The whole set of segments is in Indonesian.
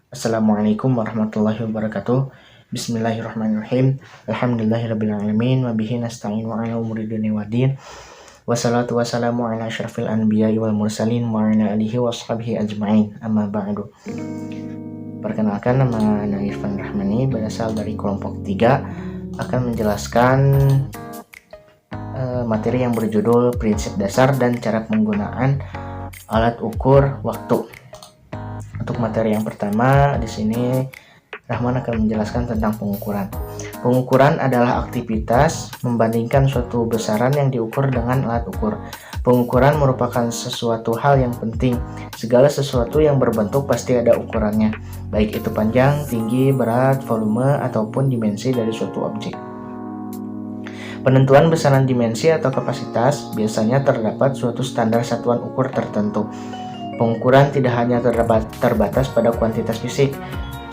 Assalamualaikum warahmatullahi wabarakatuh. Bismillahirrahmanirrahim. Alhamdulillahirrabbilalamin. Wabihi nasta'in wa ala umuri dunia waddin. Wassalatu wassalamu ala asyrafil anbiya'i wal mursalin wa ala alihi wa ashabihi ajma'in. Amma ba'du. Perkenalkan, nama Ana Irfan Rahmani, berasal dari kelompok 3, akan menjelaskan materi yang berjudul prinsip dasar dan cara penggunaan alat ukur waktu. Untuk materi yang pertama, di sini Rahman akan menjelaskan tentang pengukuran. Pengukuran adalah aktivitas membandingkan suatu besaran yang diukur dengan alat ukur. Pengukuran merupakan sesuatu hal yang penting. Segala sesuatu yang berbentuk pasti ada ukurannya, baik itu panjang, tinggi, berat, volume, ataupun dimensi dari suatu objek. Penentuan besaran dimensi atau kapasitas biasanya terdapat suatu standar satuan ukur tertentu. Pengukuran tidak hanya terbatas pada kuantitas fisik.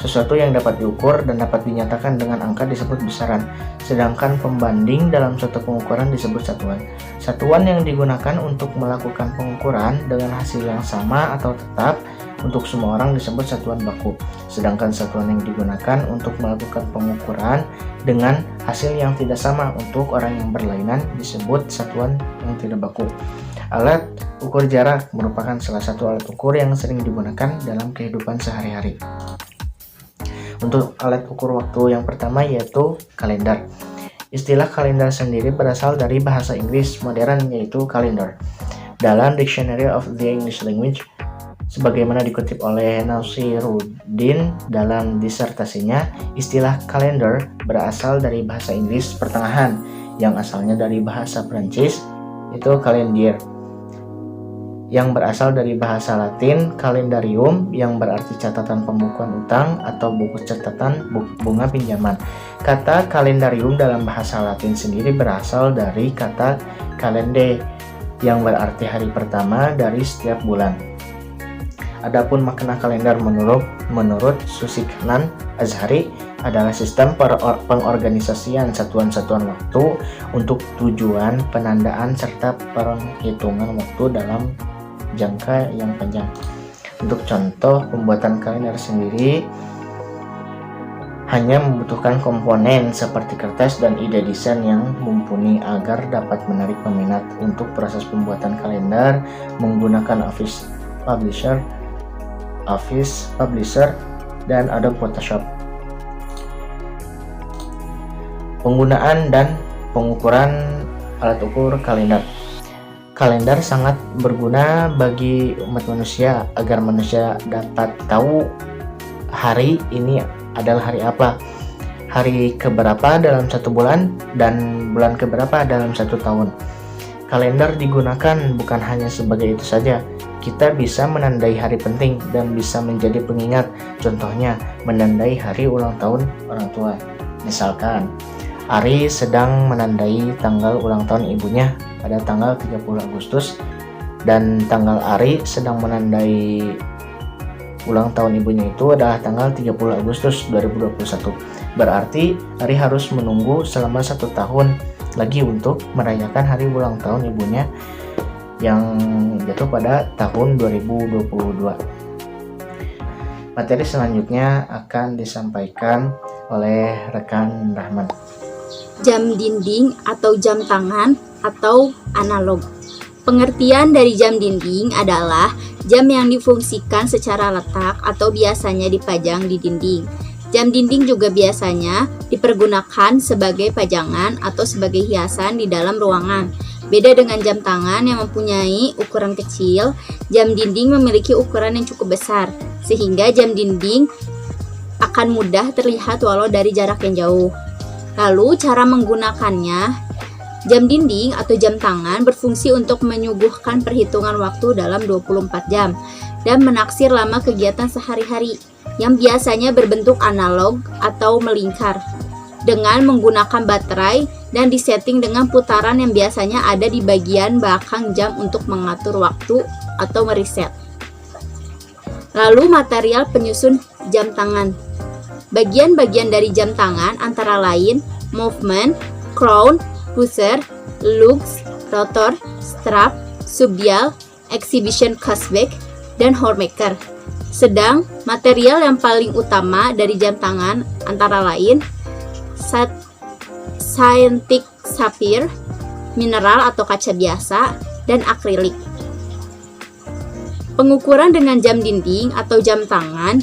Sesuatu yang dapat diukur dan dapat dinyatakan dengan angka disebut besaran, sedangkan pembanding dalam suatu pengukuran disebut satuan. Satuan yang digunakan untuk melakukan pengukuran dengan hasil yang sama atau tetap untuk semua orang disebut satuan baku, sedangkan satuan yang digunakan untuk melakukan pengukuran dengan hasil yang tidak sama untuk orang yang berlainan disebut satuan yang tidak baku. Alat ukur jarak merupakan salah satu alat ukur yang sering digunakan dalam kehidupan sehari-hari. Untuk alat ukur waktu yang pertama yaitu kalender. Istilah kalender sendiri berasal dari bahasa Inggris modern yaitu calendar. Dalam Dictionary of the English Language, sebagaimana dikutip oleh Nasiruddin dalam disertasinya, istilah kalender berasal dari bahasa Inggris pertengahan yang asalnya dari bahasa Prancis, itu calendar, yang berasal dari bahasa Latin calendarium yang berarti catatan pembukuan utang atau buku catatan bunga pinjaman. Kata kalendarium dalam bahasa Latin sendiri berasal dari kata calende yang berarti hari pertama dari setiap bulan. Adapun makna kalender menurut Susikanan Azhari adalah sistem pengorganisasian satuan-satuan waktu untuk tujuan penandaan serta penghitungan waktu dalam jangka yang panjang. Untuk contoh, pembuatan kalender sendiri hanya membutuhkan komponen seperti kertas dan ide desain yang mumpuni agar dapat menarik peminat. Untuk proses pembuatan kalender menggunakan Office Publisher dan Adobe Photoshop. Penggunaan dan pengukuran alat ukur kalender. Kalender sangat berguna bagi umat manusia agar manusia dapat tahu hari ini adalah hari apa, hari keberapa dalam satu bulan, dan bulan keberapa dalam satu tahun. Kalender digunakan bukan hanya sebagai itu saja. Kita bisa menandai hari penting dan bisa menjadi pengingat. Contohnya, menandai hari ulang tahun orang tua. Misalkan, Ari sedang menandai tanggal ulang tahun ibunya pada tanggal 30 Agustus dan tanggal Ari sedang menandai ulang tahun ibunya itu adalah tanggal 30 Agustus 2021. Berarti Ari harus menunggu selama 1 tahun lagi untuk merayakan hari ulang tahun ibunya yang jatuh pada tahun 2022. Materi selanjutnya akan disampaikan oleh rekan Rahman. Jam dinding atau jam tangan atau analog. Pengertian dari jam dinding adalah jam yang difungsikan secara letak atau biasanya dipajang di dinding. Jam dinding juga biasanya dipergunakan sebagai pajangan atau sebagai hiasan di dalam ruangan. Beda dengan jam tangan yang mempunyai ukuran kecil, jam dinding memiliki ukuran yang cukup besar, sehingga jam dinding akan mudah terlihat walau dari jarak yang jauh. Lalu cara menggunakannya, jam dinding atau jam tangan berfungsi untuk menyuguhkan perhitungan waktu dalam 24 jam dan menaksir lama kegiatan sehari-hari yang biasanya berbentuk analog atau melingkar dengan menggunakan baterai dan disetting dengan putaran yang biasanya ada di bagian belakang jam untuk mengatur waktu atau mereset. Lalu material penyusun jam tangan. Bagian-bagian dari jam tangan antara lain movement, crown, buzzer, lugs, rotor, strap, subdial, exhibition cashback, dan hormaker. Sedang material yang paling utama dari jam tangan antara lain synthetic sapphire, mineral atau kaca biasa, dan akrilik. Pengukuran dengan jam dinding atau jam tangan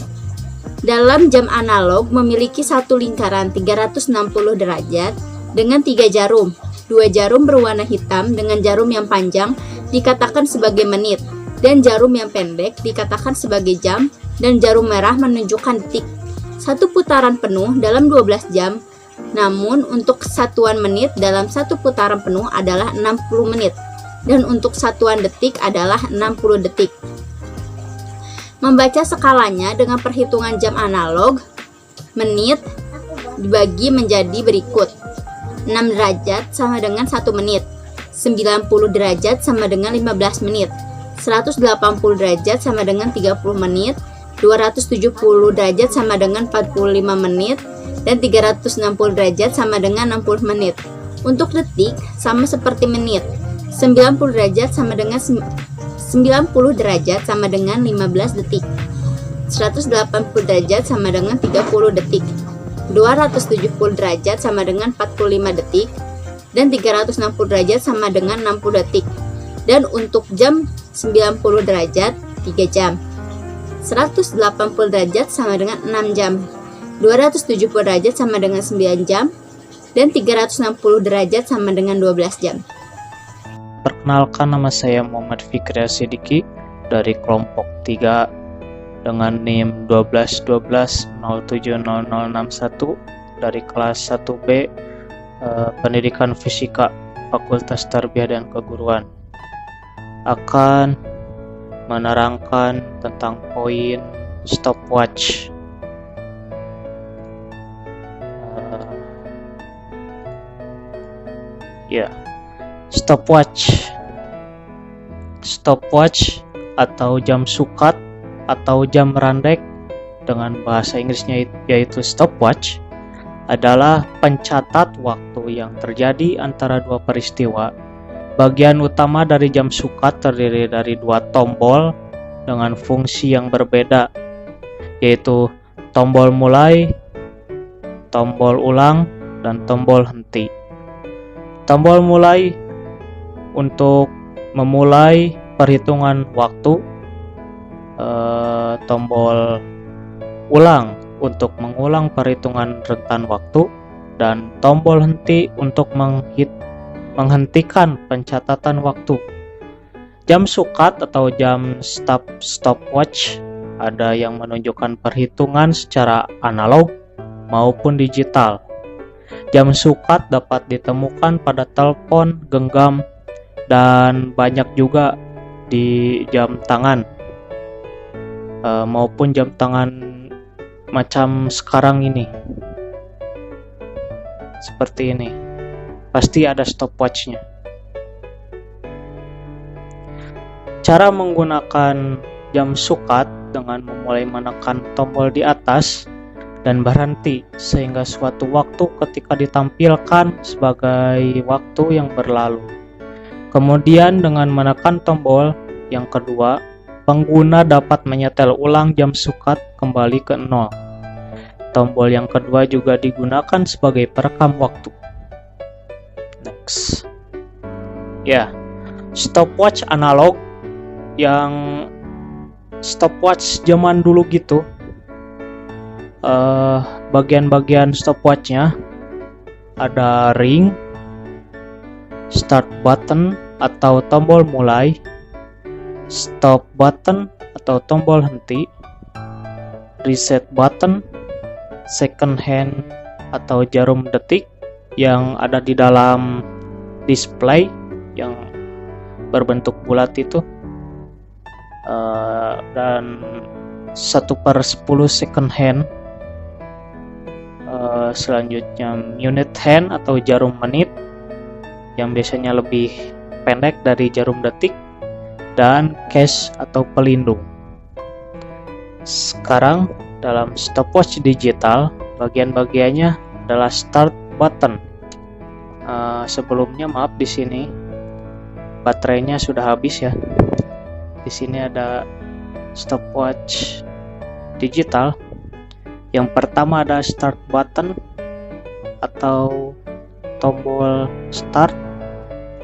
dalam jam analog memiliki satu lingkaran 360 derajat dengan 3 jarum. 2 jarum berwarna hitam dengan jarum yang panjang dikatakan sebagai menit, dan jarum yang pendek dikatakan sebagai jam, dan jarum merah menunjukkan detik. Satu putaran penuh dalam 12 jam, namun untuk satuan menit dalam satu putaran penuh adalah 60 menit, dan untuk satuan detik adalah 60 detik. Membaca skalanya dengan perhitungan jam analog, menit dibagi menjadi berikut. 6 derajat sama dengan 1 menit, 90 derajat sama dengan 15 menit, 180 derajat sama dengan 30 menit, 270 derajat sama dengan 45 menit, dan 360 derajat sama dengan 60 menit. Untuk detik sama seperti menit, 90 derajat sama dengan 90 derajat sama dengan 15 detik, 180 derajat sama dengan 30 detik, 270 derajat sama dengan 45 detik, dan 360 derajat sama dengan 60 detik. Dan untuk jam 90 derajat 3 jam, 180 derajat sama dengan 6 jam, 270 derajat sama dengan 9 jam, dan 360 derajat sama dengan 12 jam. Perkenalkan, nama saya Muhammad Fikri Asidiki dari kelompok 3 dengan NIM 1212070061 dari kelas 1B Pendidikan Fisika Fakultas Tarbiyah dan Keguruan. Akan menerangkan tentang poin stopwatch. Stopwatch atau jam sukat atau jam randek dengan bahasa Inggrisnya yaitu stopwatch adalah pencatat waktu yang terjadi antara dua peristiwa. Bagian utama dari jam sukat terdiri dari 2 tombol dengan fungsi yang berbeda, yaitu tombol mulai, tombol ulang, dan tombol henti. Tombol mulai untuk memulai perhitungan waktu, tombol ulang untuk mengulang perhitungan rentan waktu, dan tombol henti untuk menghentikan pencatatan waktu. Jam sukat atau jam stopwatch ada yang menunjukkan perhitungan secara analog maupun digital. Jam sukat dapat ditemukan pada telepon genggam dan banyak juga di jam tangan maupun jam tangan macam sekarang ini, seperti ini. Pasti ada stopwatchnya. Cara menggunakan jam sukat dengan memulai menekan tombol di atas dan berhenti sehingga suatu waktu ketika ditampilkan sebagai waktu yang berlalu. Kemudian dengan menekan tombol yang kedua, pengguna dapat menyetel ulang jam sukat kembali ke 0. Tombol yang kedua juga digunakan sebagai perekam waktu. Next. Stopwatch analog yang stopwatch zaman dulu gitu. Bagian-bagian stopwatchnya ada ring, start button atau tombol mulai, stop button atau tombol henti, reset button, second hand atau jarum detik yang ada di dalam display yang berbentuk bulat itu, dan 1/10 second hand. Selanjutnya minute hand atau jarum menit yang biasanya lebih pendek dari jarum detik, dan case atau pelindung. Sekarang dalam stopwatch digital, bagian-bagiannya adalah start button. Sebelumnya maaf, di sini baterainya sudah habis ya. Di sini ada stopwatch digital. Yang pertama ada start button atau tombol start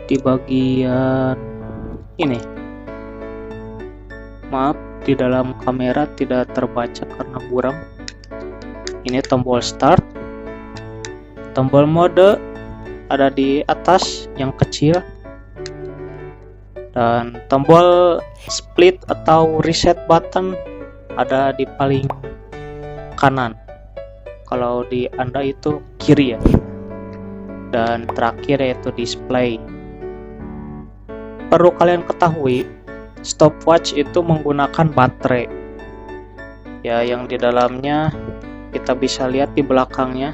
di bagian ini. Maaf, di dalam kamera tidak terbaca karena buram. Ini tombol start. Tombol mode ada di atas yang kecil. Dan tombol split atau reset button ada di paling kanan. Kalau di Anda itu kiri ya. Dan terakhir yaitu display. Perlu kalian ketahui, stopwatch itu menggunakan baterai. Ya, yang di dalamnya kita bisa lihat di belakangnya.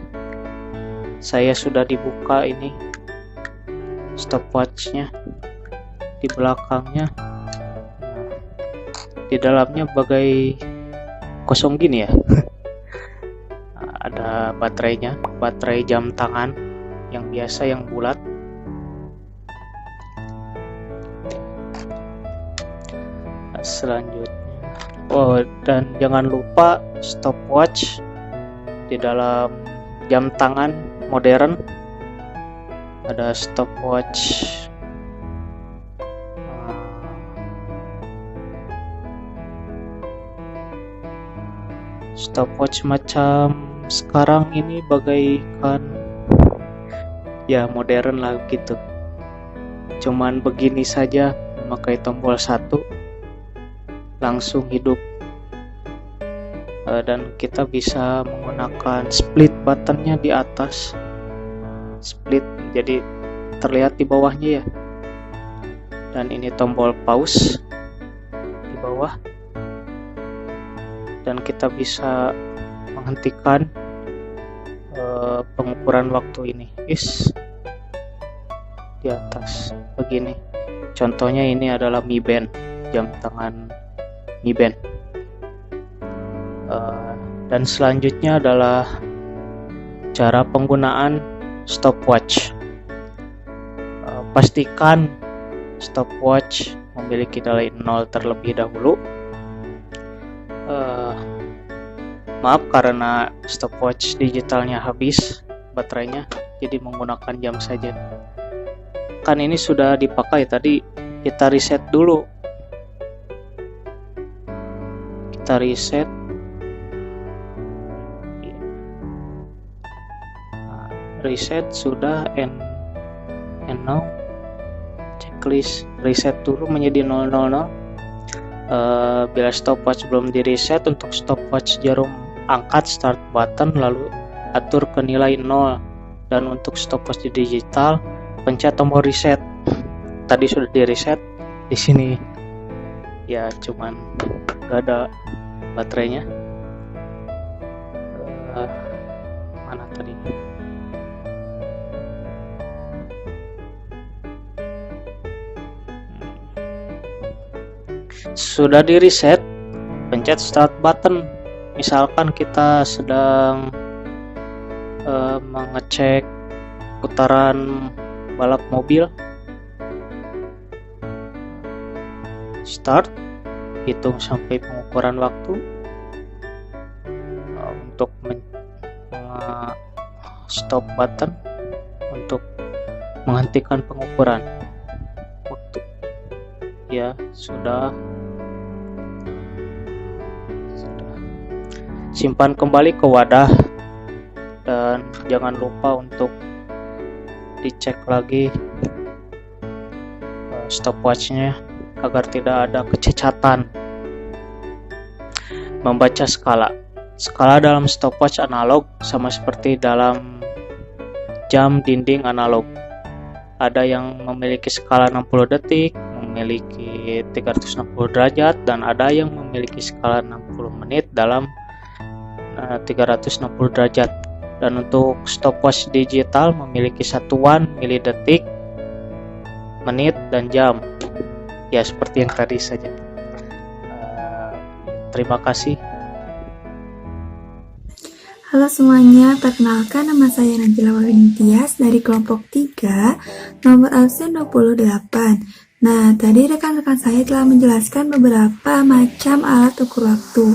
Saya sudah dibuka ini stopwatchnya. Di belakangnya, di dalamnya bagai kosong gini ya. Ada baterainya, baterai jam tangan yang biasa yang bulat. Selanjutnya, dan jangan lupa stopwatch di dalam jam tangan modern ada stopwatch macam sekarang ini bagaikan ya modern lah gitu, cuman begini saja memakai tombol satu langsung hidup. Dan kita bisa menggunakan split buttonnya di atas, split jadi terlihat di bawahnya ya. Dan ini tombol pause di bawah, dan kita bisa menghentikan pengukuran waktu ini di atas begini. Contohnya ini adalah Mi Band, jam tangan Mi Band. Dan selanjutnya adalah cara penggunaan stopwatch. Pastikan stopwatch memiliki nilai 0 terlebih dahulu. Maaf karena stopwatch digitalnya habis baterainya, jadi menggunakan jam saja. Kan ini sudah dipakai tadi, kita reset dulu. Kita reset. Reset sudah, and now checklist reset dulu menjadi 000. Bila stopwatch belum di reset, untuk stopwatch jarum angkat start button lalu atur ke nilai 0, dan untuk stopwatch di digital pencet tombol reset. Tadi sudah di reset, di sini ya cuman gak ada baterainya. Mana tadi? Sudah di reset, pencet start button. Misalkan kita sedang mengecek putaran balap mobil, start, hitung sampai pengukuran waktu. Untuk stop button untuk menghentikan pengukuran waktu. Ya, sudah. Simpan kembali ke wadah, dan jangan lupa untuk dicek lagi stopwatchnya agar tidak ada kecacatan. Membaca skala. Skala dalam stopwatch analog sama seperti dalam jam dinding analog. Ada yang memiliki skala 60 detik, memiliki 360 derajat, dan ada yang memiliki skala 60 menit dalam 360 derajat. Dan untuk stopwatch digital memiliki satuan milidetik, menit, dan jam. Ya, seperti yang tadi saja. Terima kasih. Halo semuanya, perkenalkan nama saya Najila Wawin Tias dari kelompok 3, nomor absen 28. Nah, tadi rekan-rekan saya telah menjelaskan beberapa macam alat ukur waktu.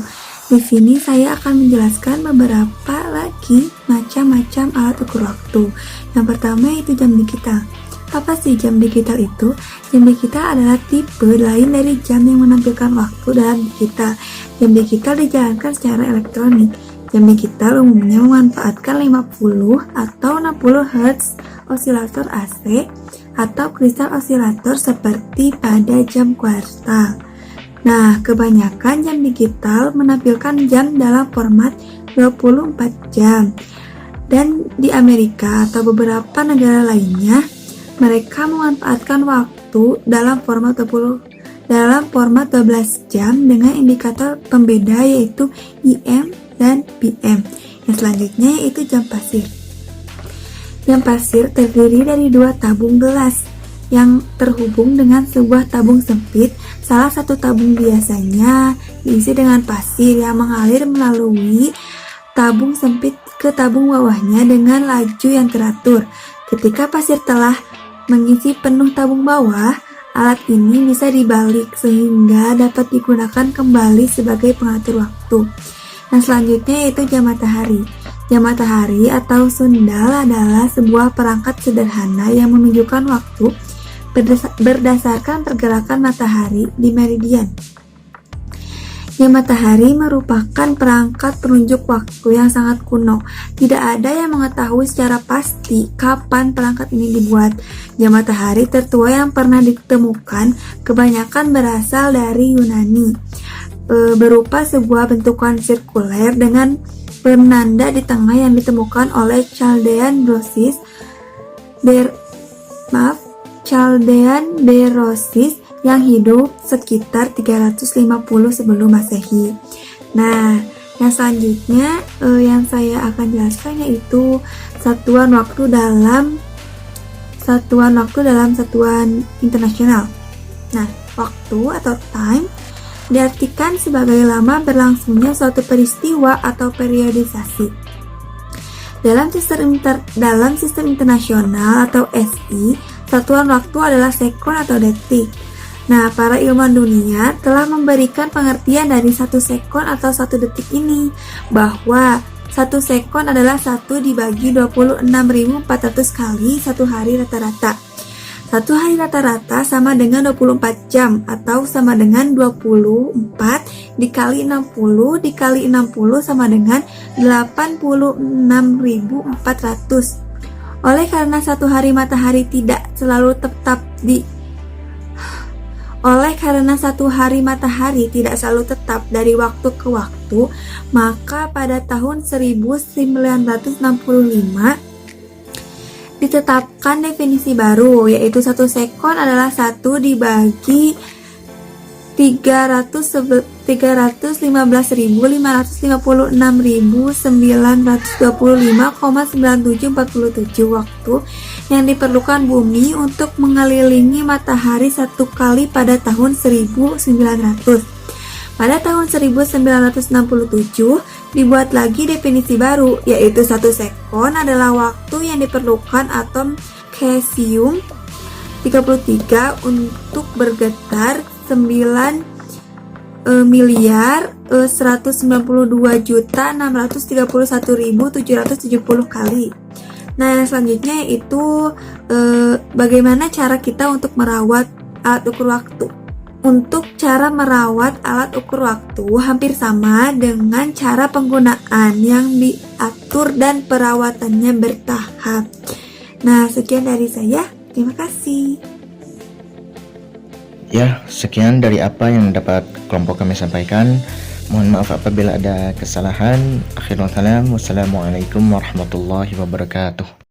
Di sini saya akan menjelaskan beberapa lagi macam-macam alat ukur waktu. Yang pertama yaitu jam digital. Apa sih jam digital itu? Jam digital adalah tipe lain dari jam yang menampilkan waktu dalam digital. Jam digital dijalankan secara elektronik. Jam digital umumnya memanfaatkan 50 atau 60 Hz osilator AC atau kristal osilator seperti pada jam kuartal. Nah, kebanyakan jam digital menampilkan jam dalam format 24 jam. Dan di Amerika atau beberapa negara lainnya, mereka memanfaatkan waktu dalam format 12 jam dengan indikator pembeda yaitu IM dan PM. Yang selanjutnya yaitu jam pasir. Jam pasir terdiri dari dua tabung gelas yang terhubung dengan sebuah tabung sempit. Salah satu tabung biasanya diisi dengan pasir yang mengalir melalui tabung sempit ke tabung bawahnya dengan laju yang teratur. Ketika pasir telah mengisi penuh tabung bawah, alat ini bisa dibalik sehingga dapat digunakan kembali sebagai pengatur waktu. Nah, selanjutnya yaitu jam matahari. Jam matahari atau sundal adalah sebuah perangkat sederhana yang menunjukkan waktu berdasarkan pergerakan matahari di meridian. Jam matahari merupakan perangkat penunjuk waktu yang sangat kuno. Tidak ada yang mengetahui secara pasti kapan perangkat ini dibuat. Jam matahari tertua yang pernah ditemukan kebanyakan berasal dari Yunani, berupa sebuah bentukan sirkuler dengan penanda di tengah yang ditemukan oleh Chaldean Berosus yang hidup sekitar 350 sebelum Masehi. Nah, yang selanjutnya yang saya akan jelaskan yaitu satuan waktu dalam satuan internasional. Nah, waktu atau time diartikan sebagai lama berlangsungnya suatu peristiwa atau periodisasi. Dalam sistem internasional atau SI, satuan waktu adalah sekon atau detik. Nah, para ilmuwan dunia telah memberikan pengertian dari 1 sekon atau 1 detik ini, bahwa 1 sekon adalah 1 dibagi 26.400 kali 1 hari rata-rata. 1 hari rata-rata sama dengan 24 jam atau sama dengan 24 dikali 60 dikali 60 sama dengan 86.400. Oleh karena satu hari matahari tidak selalu tetap dari waktu ke waktu, maka pada tahun 1965 ditetapkan definisi baru, yaitu 1 sekon adalah 1 dibagi 311.556.925,9747 waktu yang diperlukan bumi untuk mengelilingi matahari 1 kali pada tahun 1900. Pada tahun 1967 dibuat lagi definisi baru, yaitu 1 sekon adalah waktu yang diperlukan atom cesium 33 untuk bergetar 9.192.631.770 kali. Nah, yang selanjutnya yaitu bagaimana cara kita untuk merawat alat ukur waktu. Untuk cara merawat alat ukur waktu hampir sama dengan cara penggunaan yang diatur dan perawatannya bertahap. Nah, sekian dari saya. Terima kasih. Ya, sekian dari apa yang dapat kelompok kami sampaikan. Mohon maaf apabila ada kesalahan. Akhirul kalam. Wassalamualaikum warahmatullahi wabarakatuh.